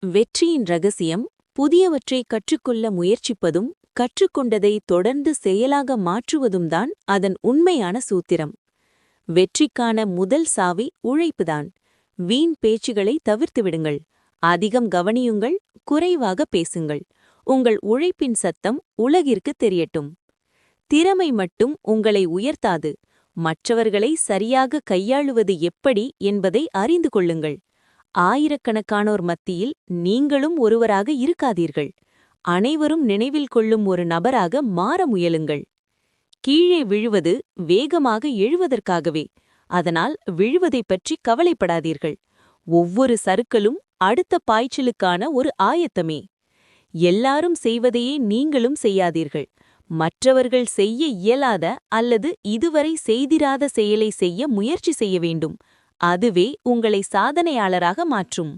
வெற்றியின் ரகசியம் புதியவற்றை கற்றுக்கொள்ள முயற்சிப்பதும் கற்றுக்கொண்டதை தொடர்ந்து செயலாக மாற்றுவதும்தான் அதன் உண்மையான சூத்திரம். வெற்றிக்கான முதல் சாவி உழைப்புதான். வீண் பேச்சுகளை தவிர்த்துவிடுங்கள். அதிகம் கவனியுங்கள், குறைவாக பேசுங்கள். உங்கள் உழைப்பின் சத்தம் உலகிற்கு தெரியட்டும். திறமை மட்டும் உங்களை உயர்த்தாது. மற்றவர்களை சரியாக கையாளுவது எப்படி என்பதை அறிந்து கொள்ளுங்கள். ஆயிரக்கணக்கானோர் மத்தியில் நீங்களும் ஒருவராக இருக்காதீர்கள். அனைவரும் நினைவில் கொள்ளும் ஒரு நபராக மாற முயலுங்கள். கீழே விழுவது வேகமாக எழுவதற்காகவே. அதனால் விழுவதைப் பற்றி கவலைப்படாதீர்கள். ஒவ்வொரு சறுக்கலும் அடுத்த பாய்ச்சலுக்கான ஒரு ஆயத்தமே. எல்லாரும் செய்வதையே நீங்களும் செய்யாதீர்கள். மற்றவர்கள் செய்ய இயலாத அல்லது இதுவரை செய்திராத செயலை செய்ய முயற்சி செய்ய வேண்டும். அதுவே உங்களை சாதனையாளராக மாற்றும்.